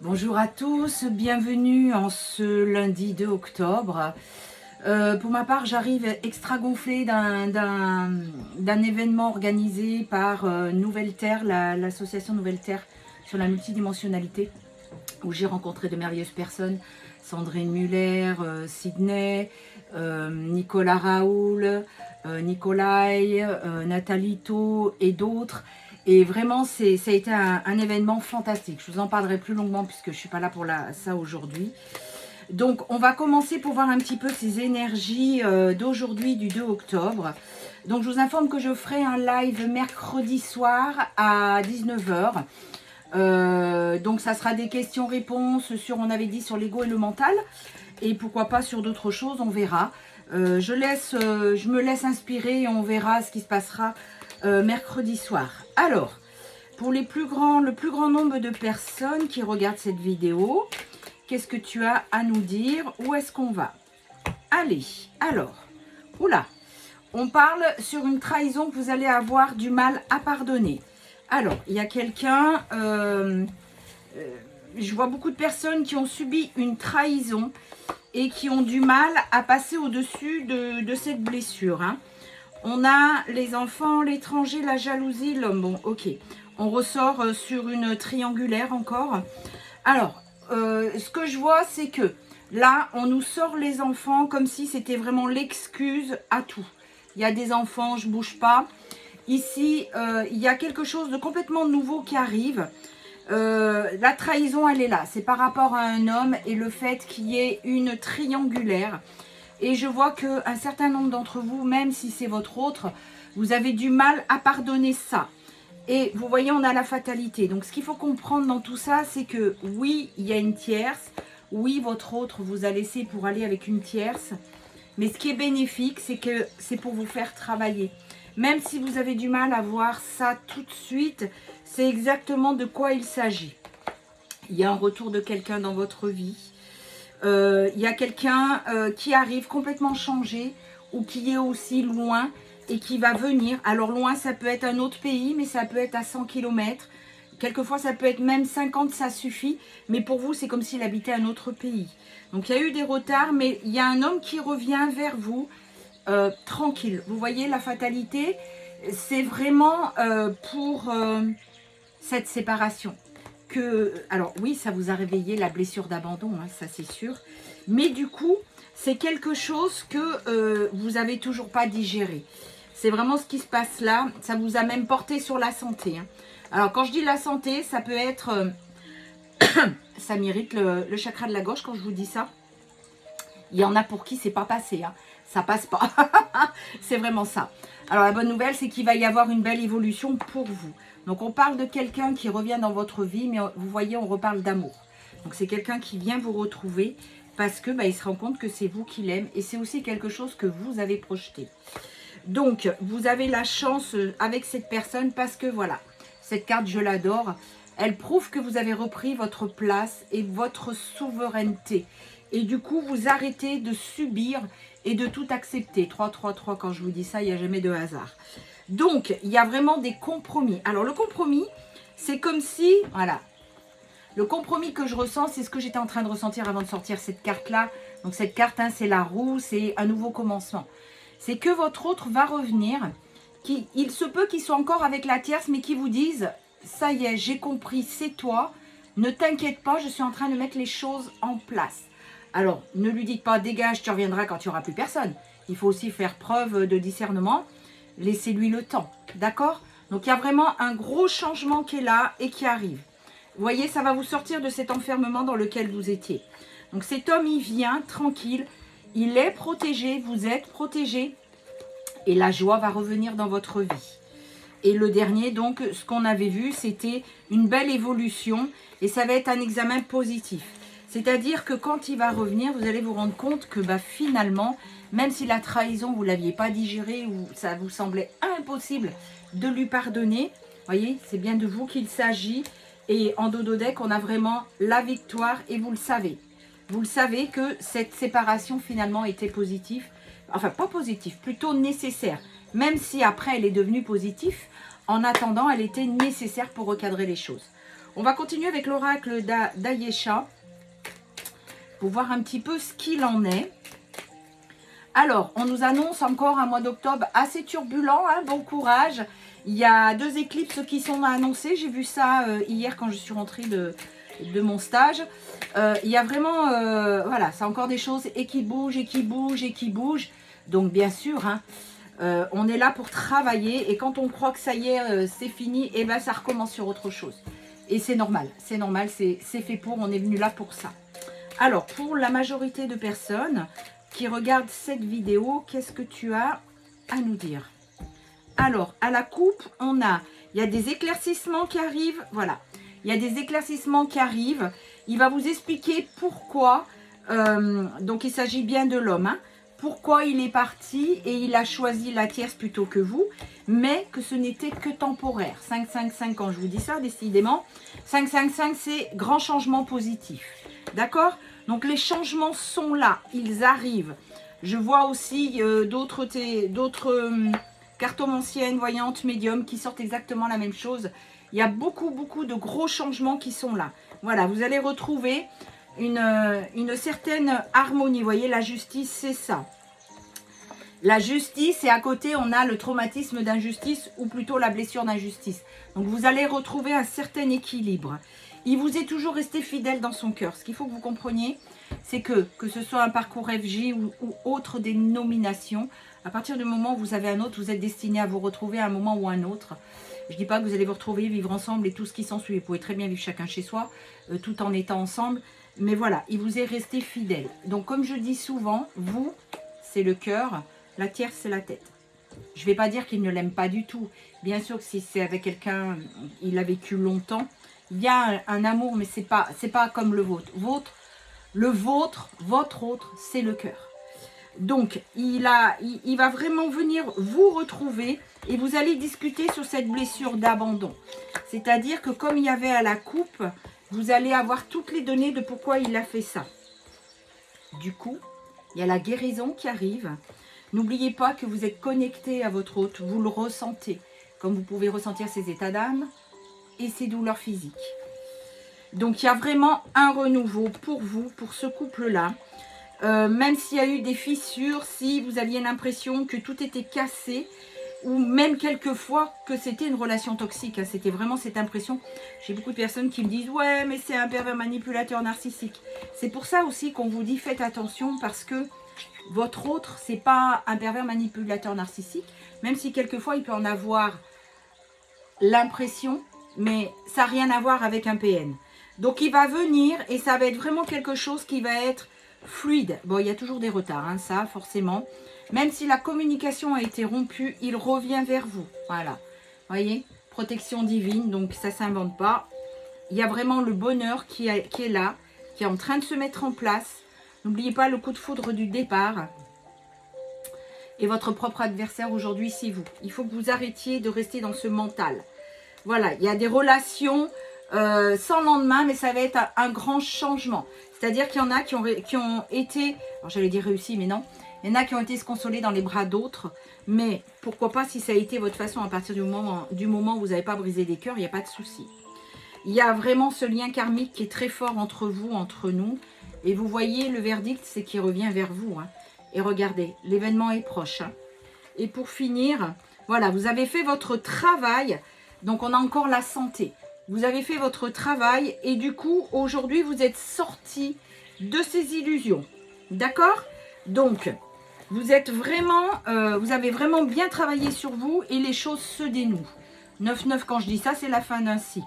Bonjour à tous, bienvenue en ce lundi 2 octobre. Pour ma part, j'arrive extra gonflée d'un événement organisé par Nouvelle Terre, l'association Nouvelle Terre sur la multidimensionnalité, où j'ai rencontré de merveilleuses personnes, Sandrine Muller, Sydney, Nicolas Raoul, Nicolai, Nathalie Tau et d'autres. Et vraiment, ça a été un événement fantastique. Je vous en parlerai plus longuement puisque je ne suis pas là pour ça aujourd'hui. Donc, on va commencer pour voir un petit peu ces énergies d'aujourd'hui, du 2 octobre. Donc, je vous informe que je ferai un live mercredi soir à 19 h. Donc, ça sera des questions-réponses sur, on avait dit, sur l'ego et le mental. Et pourquoi pas sur d'autres choses, on verra. Je me laisse inspirer et on verra ce qui se passera mercredi soir. Alors, pour le plus grand nombre de personnes qui regardent cette vidéo, qu'est-ce que tu as à nous dire? Où est-ce qu'on va? Allez, alors, oula, on parle sur une trahison que vous allez avoir du mal à pardonner. Alors, il y a quelqu'un, je vois beaucoup de personnes qui ont subi une trahison et qui ont du mal à passer au-dessus de cette blessure, hein. On a les enfants, l'étranger, la jalousie, l'homme. Bon, ok. On ressort sur une triangulaire encore. Alors, ce que je vois, c'est que là, on nous sort les enfants comme si c'était vraiment l'excuse à tout. Il y a des enfants, je bouge pas. Ici, il y a quelque chose de complètement nouveau qui arrive. La trahison, elle est là. C'est par rapport à un homme et le fait qu'il y ait une triangulaire. Et je vois qu'un certain nombre d'entre vous, même si c'est votre autre, vous avez du mal à pardonner ça. Et vous voyez, on a la fatalité. Donc, ce qu'il faut comprendre dans tout ça, c'est que oui, il y a une tierce. Oui, votre autre vous a laissé pour aller avec une tierce. Mais ce qui est bénéfique, c'est que c'est pour vous faire travailler. Même si vous avez du mal à voir ça tout de suite, c'est exactement de quoi il s'agit. Il y a un retour de quelqu'un dans votre vie. Il y a quelqu'un qui arrive complètement changé ou qui est aussi loin et qui va venir. Alors loin, ça peut être un autre pays, mais ça peut être à 100 km. Quelquefois, ça peut être même 50, ça suffit. Mais pour vous, c'est comme s'il habitait un autre pays. Donc, il y a eu des retards, mais il y a un homme qui revient vers vous tranquille. Vous voyez, la fatalité, c'est vraiment pour cette séparation. Alors oui, ça vous a réveillé la blessure d'abandon, hein, ça c'est sûr. Mais du coup, c'est quelque chose que vous n'avez toujours pas digéré. C'est vraiment ce qui se passe là. Ça vous a même porté sur la santé, hein. Alors quand je dis la santé, ça peut être... ça m'irrite le chakra de la gauche quand je vous dis ça. Il y en a pour qui c'est pas passé, hein. Ça passe pas. C'est vraiment ça. Alors la bonne nouvelle, c'est qu'il va y avoir une belle évolution pour vous. Donc on parle de quelqu'un qui revient dans votre vie, mais vous voyez, on reparle d'amour. Donc c'est quelqu'un qui vient vous retrouver parce que il se rend compte que c'est vous qui l'aime et c'est aussi quelque chose que vous avez projeté. Donc vous avez la chance avec cette personne parce que voilà, cette carte je l'adore. Elle prouve que vous avez repris votre place et votre souveraineté. Et du coup, vous arrêtez de subir et de tout accepter. 3, 3, 3, quand je vous dis ça, il n'y a jamais de hasard. Donc, il y a vraiment des compromis. Alors, le compromis, c'est comme si, voilà, le compromis que je ressens, c'est ce que j'étais en train de ressentir avant de sortir cette carte-là. Donc, cette carte, hein, c'est la roue, c'est un nouveau commencement. C'est que votre autre va revenir. Il se peut qu'il soit encore avec la tierce, mais qui vous dise, ça y est, j'ai compris, c'est toi. Ne t'inquiète pas, je suis en train de mettre les choses en place. Alors, ne lui dites pas, dégage, tu reviendras quand il n'y aura plus personne. Il faut aussi faire preuve de discernement. Laissez-lui le temps, d'accord? Donc, il y a vraiment un gros changement qui est là et qui arrive. Vous voyez, ça va vous sortir de cet enfermement dans lequel vous étiez. Donc, cet homme, il vient tranquille. Il est protégé, vous êtes protégé. Et la joie va revenir dans votre vie. Et le dernier, donc, ce qu'on avait vu, c'était une belle évolution. Et ça va être un examen positif. C'est-à-dire que quand il va revenir, vous allez vous rendre compte que finalement, même si la trahison, vous ne l'aviez pas digérée ou ça vous semblait impossible de lui pardonner, voyez, c'est bien de vous qu'il s'agit. Et en dodo deck, on a vraiment la victoire et vous le savez. Vous le savez que cette séparation finalement était positive. Enfin, pas positive, plutôt nécessaire. Même si après elle est devenue positive, en attendant, elle était nécessaire pour recadrer les choses. On va continuer avec l'oracle d'Ayesha pour voir un petit peu ce qu'il en est. Alors, on nous annonce encore un mois d'octobre assez turbulent, hein, bon courage. Il y a 2 éclipses qui sont annoncées. J'ai vu ça hier quand je suis rentrée de mon stage. Il y a vraiment, voilà, c'est encore des choses et qui bougent, et qui bougent, et qui bougent. Donc, bien sûr, hein, on est là pour travailler. Et quand on croit que ça y est, c'est fini, et ben ça recommence sur autre chose. Et c'est normal, c'est fait pour, on est venu là pour ça. Alors, pour la majorité de personnes qui regardent cette vidéo, qu'est-ce que tu as à nous dire? Alors, à la coupe, il y a des éclaircissements qui arrivent, voilà. Il y a des éclaircissements qui arrivent. Il va vous expliquer pourquoi, donc il s'agit bien de l'homme, hein, pourquoi il est parti et il a choisi la tierce plutôt que vous, mais que ce n'était que temporaire. 5-5-5, quand je vous dis ça, décidément, 5-5-5, c'est grand changement positif. D'accord? Donc les changements sont là, ils arrivent. Je vois aussi d'autres cartomanciennes, voyantes, médiums qui sortent exactement la même chose. Il y a beaucoup de gros changements qui sont là. Voilà, vous allez retrouver une certaine harmonie. Vous voyez, la justice, c'est ça. La justice, et à côté, on a le traumatisme d'injustice, ou plutôt la blessure d'injustice. Donc, vous allez retrouver un certain équilibre. Il vous est toujours resté fidèle dans son cœur. Ce qu'il faut que vous compreniez, c'est que ce soit un parcours FJ ou autre dénomination, à partir du moment où vous avez un autre, vous êtes destiné à vous retrouver à un moment ou à un autre. Je ne dis pas que vous allez vous retrouver, vivre ensemble et tout ce qui s'ensuit. Vous pouvez très bien vivre chacun chez soi, tout en étant ensemble. Mais voilà, il vous est resté fidèle. Donc, comme je dis souvent, vous, c'est le cœur, la tierce, c'est la tête. Je ne vais pas dire qu'il ne l'aime pas du tout. Bien sûr que si c'est avec quelqu'un, il a vécu longtemps, il y a un amour, mais c'est pas comme le vôtre. Votre autre, c'est le cœur. Donc, il va vraiment venir vous retrouver et vous allez discuter sur cette blessure d'abandon. C'est-à-dire que comme il y avait à la coupe, vous allez avoir toutes les données de pourquoi il a fait ça. Du coup, il y a la guérison qui arrive. N'oubliez pas que vous êtes connecté à votre hôte, vous le ressentez, comme vous pouvez ressentir ses états d'âme et ses douleurs physiques. Donc, il y a vraiment un renouveau pour vous, pour ce couple-là. Même s'il y a eu des fissures, si vous aviez l'impression que tout était cassé, ou même quelquefois que c'était une relation toxique, hein, c'était vraiment cette impression. J'ai beaucoup de personnes qui me disent « Ouais, mais c'est un pervers manipulateur narcissique ». C'est pour ça aussi qu'on vous dit « Faites attention » parce que votre autre, c'est pas un pervers manipulateur narcissique, même si quelquefois il peut en avoir l'impression, mais ça n'a rien à voir avec un PN. Donc il va venir et ça va être vraiment quelque chose qui va être fluide. Bon, il y a toujours des retards, hein, ça, forcément. Même si la communication a été rompue, il revient vers vous. Voilà. Vous voyez, protection divine, donc ça ne s'invente pas. Il y a vraiment le bonheur qui est là, qui est en train de se mettre en place. N'oubliez pas le coup de foudre du départ. Et votre propre adversaire aujourd'hui, c'est vous. Il faut que vous arrêtiez de rester dans ce mental. Voilà, il y a des relations sans lendemain, mais ça va être un grand changement. C'est-à-dire qu'il y en a qui ont été, alors j'allais dire réussi, mais non. Il y en a qui ont été se consoler dans les bras d'autres. Mais pourquoi pas si ça a été votre façon à partir du moment où vous n'avez pas brisé des cœurs, il n'y a pas de souci. Il y a vraiment ce lien karmique qui est très fort entre vous, entre nous. Et vous voyez, le verdict, c'est qu'il revient vers vous. Hein. Et regardez, l'événement est proche. Hein. Et pour finir, voilà, vous avez fait votre travail. Donc, on a encore la santé. Vous avez fait votre travail. Et du coup, aujourd'hui, vous êtes sorti de ces illusions. D'accord? Donc, vous êtes vraiment, vous avez vraiment bien travaillé sur vous et les choses se dénouent. 9-9, quand je dis ça, c'est la fin d'un cycle.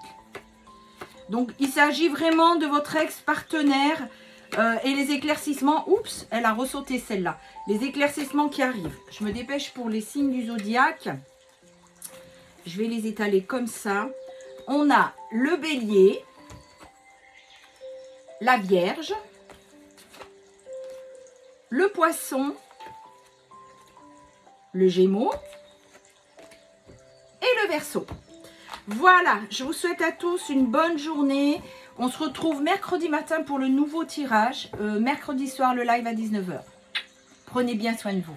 Donc, il s'agit vraiment de votre ex-partenaire et les éclaircissements. Oups, elle a ressauté celle-là. Les éclaircissements qui arrivent. Je me dépêche pour les signes du zodiaque. Je vais les étaler comme ça. On a le bélier, la vierge, le poisson, le gémeaux et le verseau. Voilà, je vous souhaite à tous une bonne journée. On se retrouve mercredi matin pour le nouveau tirage. Mercredi soir, le live à 19 h. Prenez bien soin de vous.